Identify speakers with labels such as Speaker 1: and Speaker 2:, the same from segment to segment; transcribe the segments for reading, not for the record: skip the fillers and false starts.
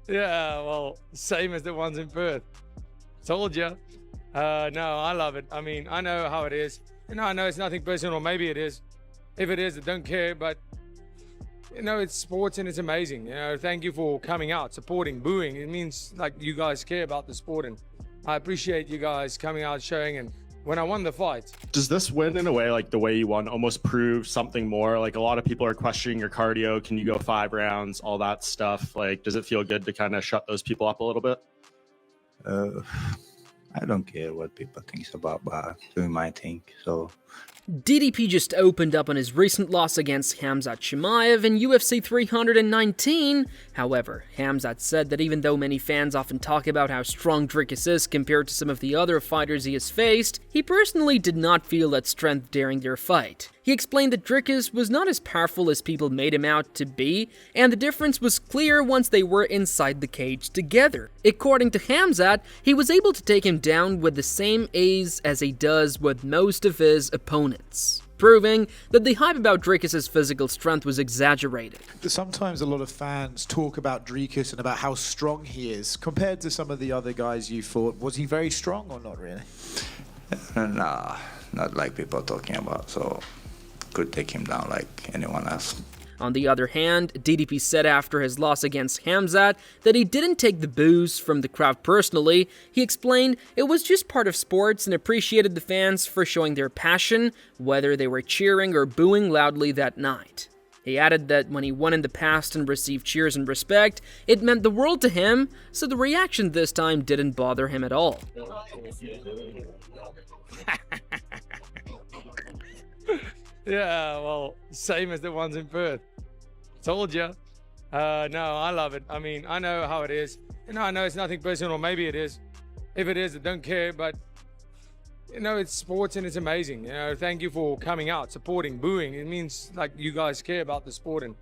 Speaker 1: Yeah, well, same as the ones in Perth. Told you. No, I love it. I mean, I know how it is. I know it's nothing personal. Maybe it is. If it is, I don't care. But, it's sports and it's amazing. Thank you for coming out, supporting, booing. It means like you guys care about the sport. And I appreciate you guys coming out, showing. And when I won the fight.
Speaker 2: Does this win in a way, like the way you won, almost prove something more? Like a lot of people are questioning your cardio. Can you go 5 rounds? All that stuff. Like, does it feel good to kind of shut those people up a little bit?
Speaker 3: I don't care what people think about doing my thing. So
Speaker 4: DDP just opened up on his recent loss against Khamzat Chiamaev in UFC 319. However, Khamzat said that even though many fans often talk about how strong Dricus is compared to some of the other fighters he has faced, he personally did not feel that strength during their fight. He explained that Dricus was not as powerful as people made him out to be, and the difference was clear once they were inside the cage together. According to Khamzat, he was able to take him down with the same ease as he does with most of his opponents, proving that the hype about Dricus' physical strength was exaggerated.
Speaker 5: Sometimes a lot of fans talk about Dricus and about how strong he is. Compared to some of the other guys you fought, was he very strong or not really?
Speaker 3: nah, not like people talking about. So could take him down like anyone else.
Speaker 4: On the other hand, DDP said after his loss against Khamzat that he didn't take the boos from the crowd personally. He explained it was just part of sports and appreciated the fans for showing their passion, whether they were cheering or booing loudly that night. He added that when he won in the past and received cheers and respect, it meant the world to him, so the reaction this time didn't bother him at all.
Speaker 1: Yeah, well, same as the ones in Perth. Told you. No, I love it. I mean, I know how it is. I know it's nothing personal. Maybe it is. If it is, I don't care. But, it's sports and it's amazing. Thank you for coming out, supporting, booing. It means like you guys care about the sport. And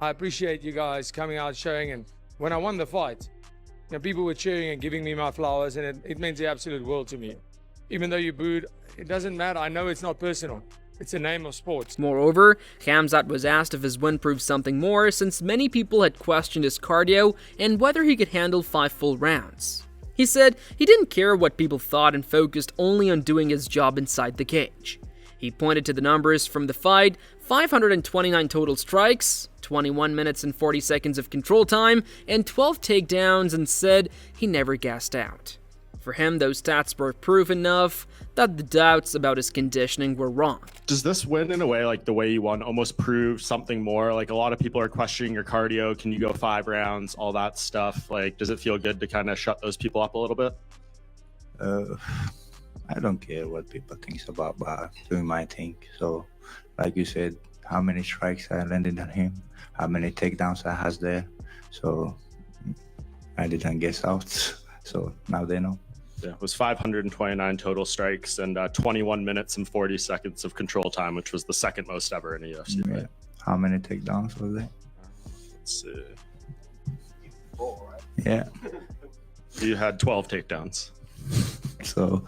Speaker 1: I appreciate you guys coming out, showing. And when I won the fight, people were cheering and giving me my flowers. And it means the absolute world to me. Even though you booed, it doesn't matter. I know it's not personal. It's the name of sports.
Speaker 4: Moreover, Khamzat was asked if his win proved something more, since many people had questioned his cardio and whether he could handle 5 full rounds. He said he didn't care what people thought and focused only on doing his job inside the cage. He pointed to the numbers from the fight: 529 total strikes, 21 minutes and 40 seconds of control time, and 12 takedowns, and said he never gassed out. For him, those stats were proof enough that the doubts about his conditioning were wrong.
Speaker 2: Does this win in a way, like the way you won, almost prove something more? Like a lot of people are questioning your cardio. Can you go 5 rounds? All that stuff. Like, does it feel good to kind of shut those people up a little bit?
Speaker 3: I don't care what people think about doing my thing. So like you said, how many strikes I landed on him, how many takedowns I has there. So I didn't guess out. So now they know.
Speaker 2: Yeah, it was 529 total strikes and 21 minutes and 40 seconds of control time, which was the second most ever in a UFC fight.
Speaker 3: How many takedowns was there?
Speaker 2: Let's see.
Speaker 3: 4, right? Yeah.
Speaker 2: You had 12 takedowns.
Speaker 3: So,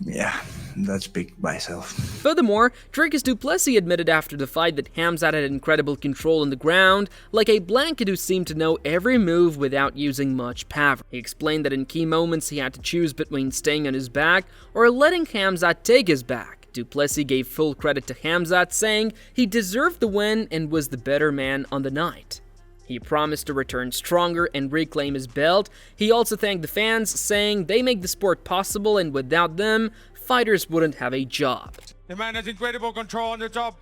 Speaker 3: yeah, that speaks by itself.
Speaker 4: Furthermore, Dricus du Plessis admitted after the fight that Khamzat had incredible control on the ground, like a blanket who seemed to know every move without using much power. He explained that in key moments he had to choose between staying on his back or letting Khamzat take his back. Du Plessis gave full credit to Khamzat, saying he deserved the win and was the better man on the night. He promised to return stronger and reclaim his belt. He also thanked the fans, saying they make the sport possible and without them, fighters wouldn't have a job.
Speaker 1: The man has incredible control on the top.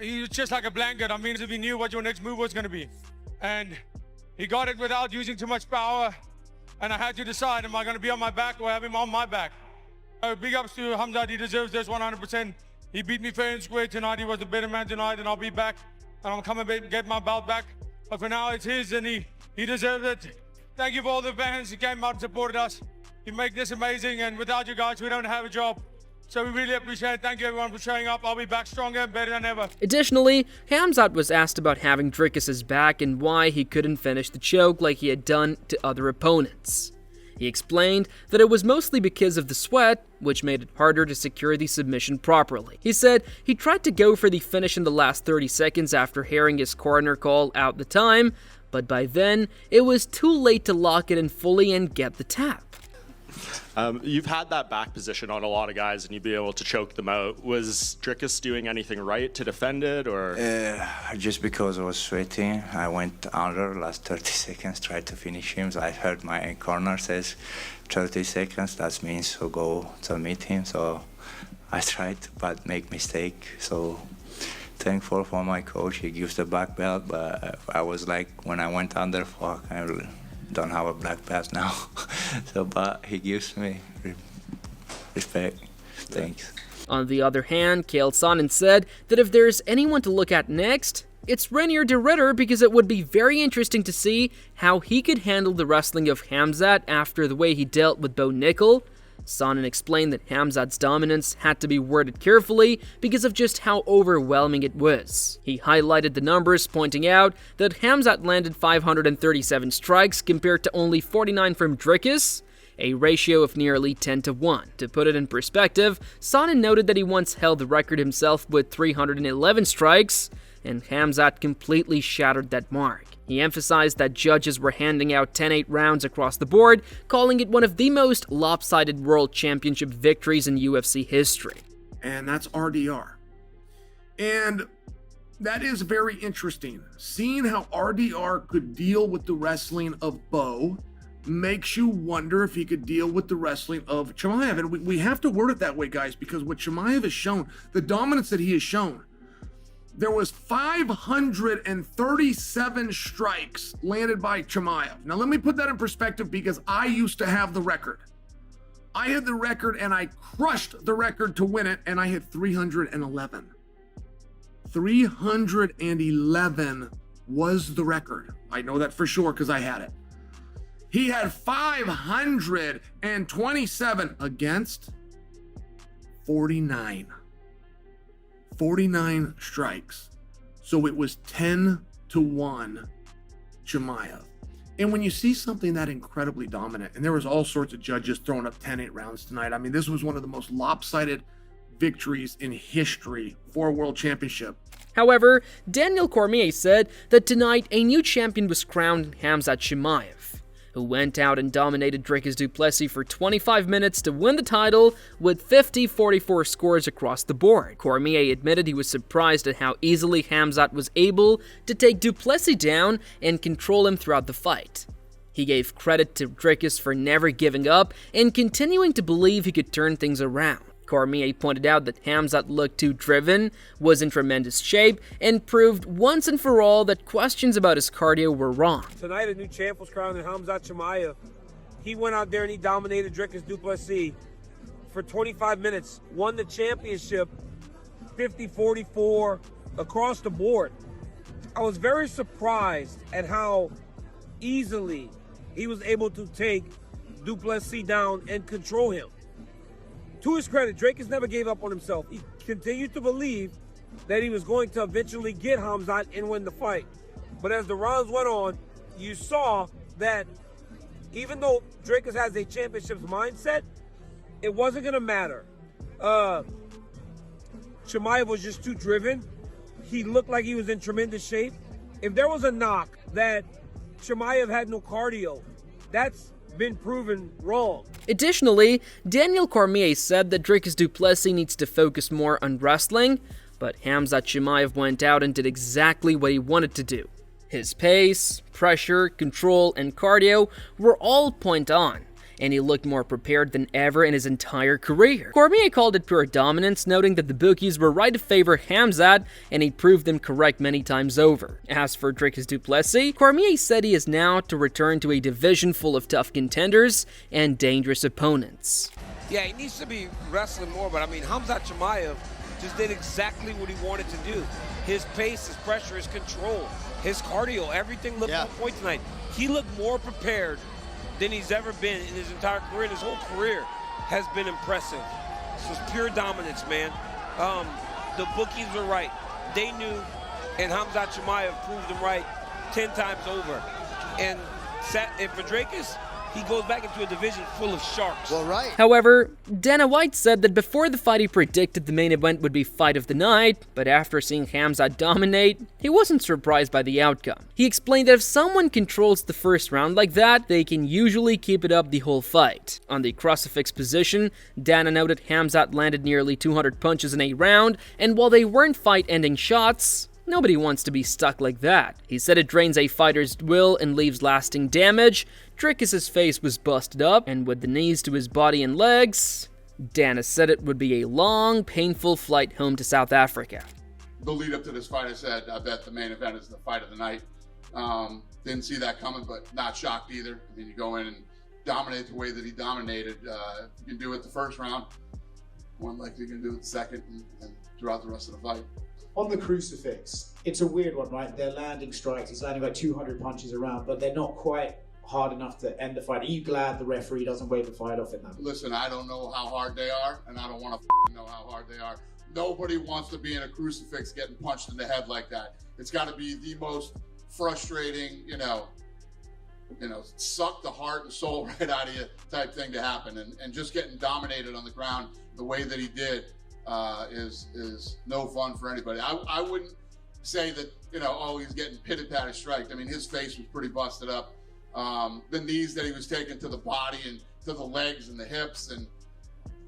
Speaker 1: He's just like a blanket. I mean, if he knew what your next move was going to be. And he got it without using too much power. And I had to decide, am I going to be on my back or have him on my back? Big ups to Khamzat. He deserves this 100%. He beat me fair and square tonight. He was the better man tonight, and I'll be back. And I'm coming back, get my belt back. But for now, it's his, and he deserves it. Thank you for all the fans who came out and supported us. You make this amazing, and without you guys, we don't have a job. So we really appreciate it. Thank you, everyone, for showing up. I'll be back stronger and better than ever.
Speaker 4: Additionally, Khamzat was asked about having Dricus' back and why he couldn't finish the choke like he had done to other opponents. He explained that it was mostly because of the sweat, which made it harder to secure the submission properly. He said he tried to go for the finish in the last 30 seconds after hearing his corner call out the time, but by then, it was too late to lock it in fully and get the tap.
Speaker 2: You've had that back position on a lot of guys and you'd be able to choke them out. Was Dricus doing anything right to defend it, or?
Speaker 3: Just because I was sweating, I went under last 30 seconds, tried to finish him. So I heard my corner says 30 seconds, that means to go to meet him. So I tried, but make mistake. So thankful for my coach, he gives the black belt, but I was like, when I went under, fuck, I don't have a black belt now. So, but he gives me respect. Thanks.
Speaker 4: On the other hand, Chael Sonnen said that if there's anyone to look at next, it's Reinier de Ridder, because it would be very interesting to see how he could handle the wrestling of Khamzat after the way he dealt with Bo Nickel. Sonnen explained that Khamzat's dominance had to be worded carefully because of just how overwhelming it was. He highlighted the numbers, pointing out that Khamzat landed 537 strikes compared to only 49 from Dricus, a ratio of nearly 10-1. To put it in perspective, Sonnen noted that he once held the record himself with 311 strikes, and Khamzat completely shattered that mark. He emphasized that judges were handing out 10-8 rounds across the board, calling it one of the most lopsided World Championship victories in UFC history.
Speaker 6: And that's RDR. And that is very interesting. Seeing how RDR could deal with the wrestling of Bo makes you wonder if he could deal with the wrestling of Chiamaev. And we have to word it that way, guys, because what Chiamaev has shown, the dominance that he has shown, there was 537 strikes landed by Chiamaev. Now, let me put that in perspective because I used to have the record. I had the record and I crushed the record to win it, and I had 311. 311 was the record. I know that for sure because I had it. He had 527 against 49. 49 strikes. So it was 10-1 Chiamaev. And when you see something that incredibly dominant, and there was all sorts of judges throwing up 10-8 rounds tonight. I mean, this was one of the most lopsided victories in history for a world championship.
Speaker 4: However, Daniel Cormier said that tonight a new champion was crowned in Khamzat Chiamaev, who went out and dominated Dricus du Plessis for 25 minutes to win the title with 50-44 scores across the board. Cormier admitted he was surprised at how easily Khamzat was able to take du Plessis down and control him throughout the fight. He gave credit to Dricus for never giving up and continuing to believe he could turn things around. Cormier pointed out that Khamzat looked too driven, was in tremendous shape, and proved once and for all that questions about his cardio were wrong.
Speaker 7: Tonight, a new champ was crowned in Khamzat Chiamaev. He went out there and he dominated Dricus du Plessis for 25 minutes, won the championship 50-44 across the board. I was very surprised at how easily he was able to take du Plessis down and control him. To his credit, Dricus never gave up on himself. He continued to believe that he was going to eventually get Khamzat and win the fight. But as the rounds went on, you saw that even though Dricus has a championship's mindset, it wasn't going to matter. Chiamaev was just too driven. He looked like he was in tremendous shape. If there was a knock that Chiamaev had no cardio, that's been proven wrong.
Speaker 4: Additionally, Daniel Cormier said that Dricus du Plessis needs to focus more on wrestling, but Khamzat Chiamaev went out and did exactly what he wanted to do. His pace, pressure, control, and cardio were all point on, and he looked more prepared than ever in his entire career. Cormier called it pure dominance, noting that the bookies were right to favor Khamzat, and he proved them correct many times over. As for Dricus du Plessis, Cormier said he is now to return to a division full of tough contenders and dangerous opponents.
Speaker 7: Yeah, he needs to be wrestling more, but I mean, Khamzat Chiamaev just did exactly what he wanted to do. His pace, his pressure, his control, his cardio, everything looked on point tonight. He looked more prepared than he's ever been in his entire career, and his whole career has been impressive. So it's pure dominance, man. The bookies were right. They knew, and Khamzat Chiamaev proved them right 10 times over. And for Dricus, he goes back into a division full of sharks.
Speaker 8: Well, right.
Speaker 4: However, Dana White said that before the fight he predicted the main event would be fight of the night, but after seeing Khamzat dominate, he wasn't surprised by the outcome. He explained that if someone controls the first round like that, they can usually keep it up the whole fight. On the crucifix position, Dana noted Khamzat landed nearly 200 punches in a round, and while they weren't fight-ending shots, nobody wants to be stuck like that. He said it drains a fighter's will and leaves lasting damage. Dricus' face was busted up, and with the knees to his body and legs, Dana said it would be a long, painful flight home to South Africa.
Speaker 9: The lead up to this fight, I said, I bet the main event is the fight of the night. Didn't see that coming, but not shocked either. I mean, you go in and dominate the way that he dominated. If you can do it the first round, more likely you can do it the second and throughout the rest of the fight.
Speaker 5: On the crucifix, it's a weird one, right? They're landing strikes. He's landing like 200 punches around, but they're not quite hard enough to end the fight. Are you glad the referee doesn't wave the fight off in that?
Speaker 9: Listen, I don't know how hard they are, and I don't want to know how hard they are. Nobody wants to be in a crucifix getting punched in the head like that. It's got to be the most frustrating, suck the heart and soul right out of you type thing to happen. And just getting dominated on the ground the way that he did is no fun for anybody. I wouldn't say that, he's getting pitted-patted striked. I mean, his face was pretty busted up. The knees that he was taking to the body and to the legs and the hips, and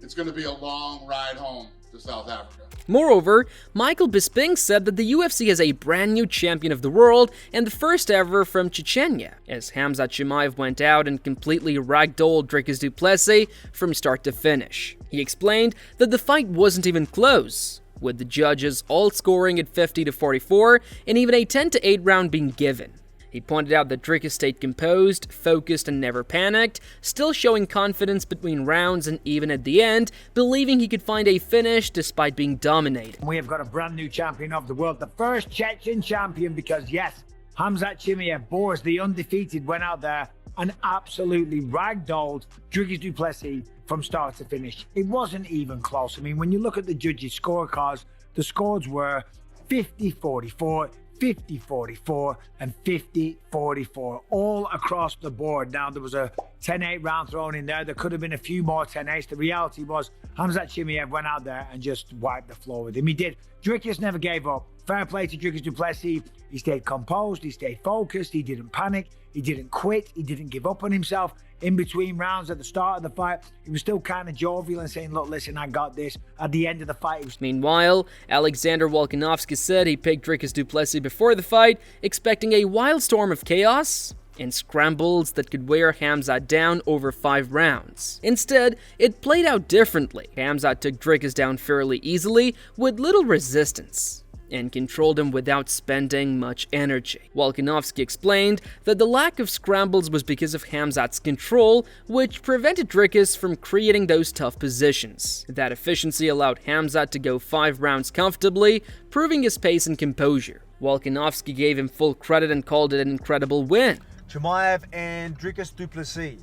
Speaker 9: it's going to be a long ride home to South Africa.
Speaker 4: Moreover, Michael Bisping said that the UFC has a brand new champion of the world and the first ever from Chechnya, as Khamzat Chiamaev went out and completely ragdolled Dricus du Plessis from start to finish. He explained that the fight wasn't even close, with the judges all scoring at 50-44 and even a 10-8 round being given. He pointed out that Dricus stayed composed, focused, and never panicked, still showing confidence between rounds and even at the end, believing he could find a finish despite being dominated.
Speaker 10: We have got a brand new champion of the world, the first Chechen champion, because yes, Khamzat Chiamaev, Boris the undefeated, went out there and absolutely ragdolled Dricus du Plessis from start to finish. It wasn't even close. I mean, when you look at the judges' scorecards, the scores were 50-44, 50-44 and 50-44 all across the board. Now, there was a 10-8 round thrown in there. There could have been a few more 10-8s. The reality was Khamzat Chiamaev went out there and just wiped the floor with him. He did. Dricus never gave up. Fair play to Dricus du Plessis. He stayed composed. He stayed focused. He didn't panic. He didn't quit. He didn't give up on himself. In between rounds at the start of the fight, he was still kind of jovial and saying, look, listen, I got this. At the end of the fight, he was...
Speaker 4: Meanwhile, Alexander Volkanovski said he picked Dricus du Plessis before the fight, expecting a wild storm of chaos and scrambles that could wear Khamzat down over 5 rounds. Instead, it played out differently. Khamzat took Dricus down fairly easily, with little resistance, and controlled him without spending much energy. Volkanovski explained that the lack of scrambles was because of Khamzat's control, which prevented Dricus from creating those tough positions. That efficiency allowed Khamzat to go 5 rounds comfortably, proving his pace and composure. Volkanovski gave him full credit and called it an incredible win.
Speaker 8: Chiamaev and Dricus du Plessis.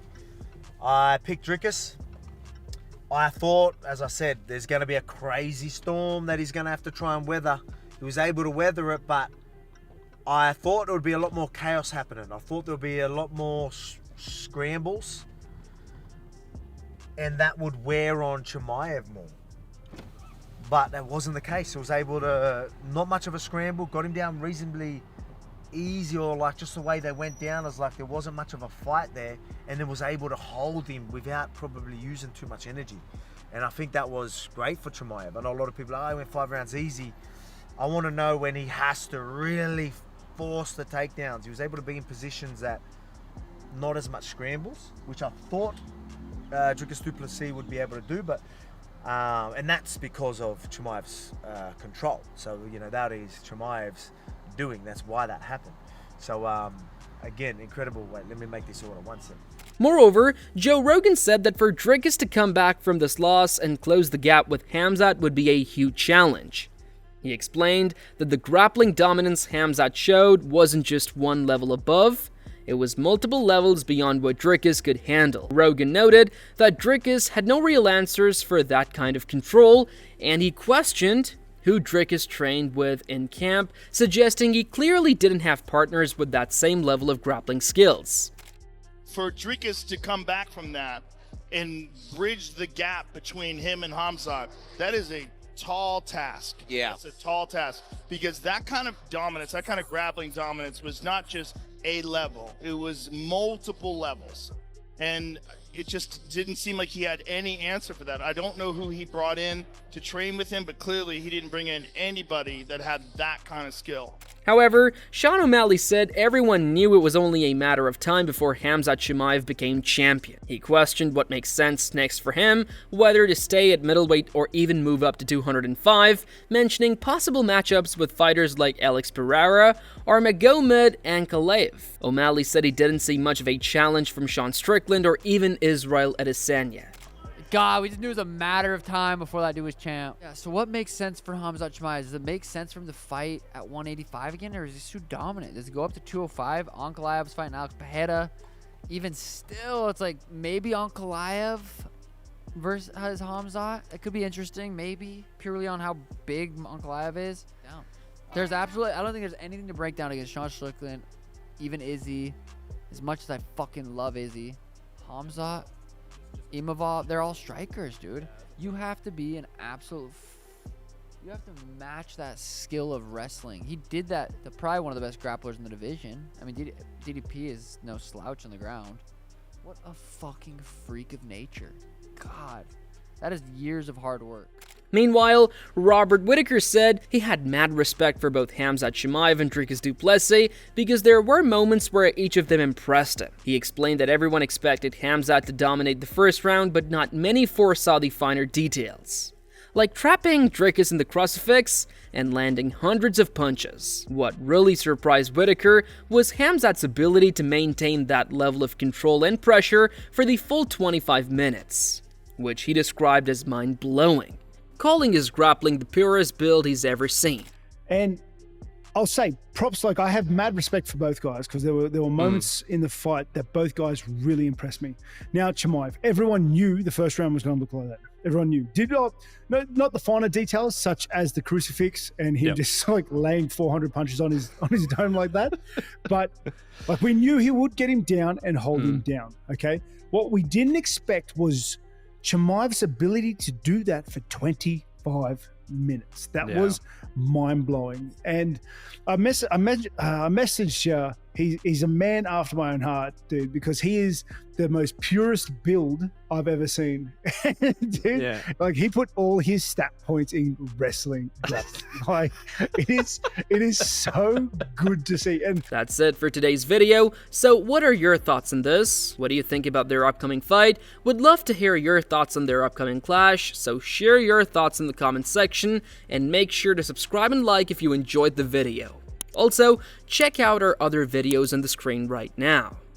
Speaker 8: I picked Dricus. I thought, as I said, there's going to be a crazy storm that he's going to have to try and weather. He was able to weather it, but I thought there would be a lot more chaos happening. I thought there would be a lot more scrambles, and that would wear on Chiamaev more. But that wasn't the case. He was able to, not much of a scramble, got him down reasonably easy, or like just the way they went down is like there wasn't much of a fight there, and then was able to hold him without probably using too much energy. And I think that was great for Chiamaev. I know a lot of people are, I went 5 rounds easy. I want to know when he has to really force the takedowns. He was able to be in positions that not as much scrambles, which I thought Dricus du Plessis would be able to do, but and that's because of Chimaev's control. So, that is Chimaev's doing. That's why that happened. So, again, incredible. Wait, let me make this order 1 second.
Speaker 4: Moreover, Joe Rogan said that for Dricus to come back from this loss and close the gap with Khamzat would be a huge challenge. He explained that the grappling dominance Khamzat showed wasn't just one level above, it was multiple levels beyond what Dricus could handle. Rogan noted that Dricus had no real answers for that kind of control, and he questioned who Dricus trained with in camp, suggesting he clearly didn't have partners with that same level of grappling skills.
Speaker 11: for Dricus to come back from that and bridge the gap between him and Khamzat, that is a tall task.
Speaker 12: Yeah.
Speaker 11: It's a tall task, because that kind of dominance, that kind of grappling dominance was not just a level, it was multiple levels. And it just didn't seem like he had any answer for that. I don't know who he brought in to train with him, but clearly he didn't bring in anybody that had that kind of skill.
Speaker 4: However, Sean O'Malley said everyone knew it was only a matter of time before Khamzat Chiamaev became champion. He questioned what makes sense next for him, whether to stay at middleweight or even move up to 205, mentioning possible matchups with fighters like Alex Pereira or Magomed Ankalaev. O'Malley said he didn't see much of a challenge from Sean Strickland or even Israel Adesanya.
Speaker 13: God, we just knew it was a matter of time before that dude was champ. Yeah, so what makes sense for Khamzat Chiamaev? Does it make sense for him to fight at 185 again, or is he too dominant? Does it go up to 205? Ankalaev's fighting Alex Pereira. Even still, it's like maybe Ankalaev versus Khamzat. It could be interesting, maybe, purely on how big Ankalaev is. Down. There's absolutely, I don't think there's anything to break down against Sean Strickland, even Izzy. As much as I fucking love Izzy, Khamzat, Imavov, they're all strikers, dude. You have to be an absolute... You have to match that skill of wrestling. He did that to probably one of the best grapplers in the division. I mean, DDP is no slouch on the ground. What a fucking freak of nature. God, that is years of hard work.
Speaker 4: Meanwhile, Robert Whittaker said he had mad respect for both Khamzat Chiamaev and Dricus du Plessis because there were moments where each of them impressed him. He explained that everyone expected Khamzat to dominate the first round, but not many foresaw the finer details, like trapping Dricus in the crucifix and landing hundreds of punches. What really surprised Whittaker was Khamzat's ability to maintain that level of control and pressure for the full 25 minutes, which he described as mind-blowing, calling his grappling the purest build he's ever seen.
Speaker 14: And I'll say props, like I have mad respect for both guys because there were moments in the fight that both guys really impressed me. Now Chiamaev, everyone knew the first round was going to look like that. Everyone knew. Not the finer details such as the crucifix and him just like laying 400 punches on his dome like that, but like we knew he would get him down and hold him down. Okay, what we didn't expect was Chimaev's ability to do that for 25 minutes. That was mind-blowing. And I messaged he's a man after my own heart, dude, because he is the most purest build I've ever seen. Dude, like he put all his stat points in wrestling. Like it is so good to see. And
Speaker 4: that's it for today's video. So what are your thoughts on this? What do you think about their upcoming fight? Would love to hear your thoughts on their upcoming clash, so share your thoughts in the comments section and make sure to subscribe and like if you enjoyed the video. Also, check out our other videos on the screen right now.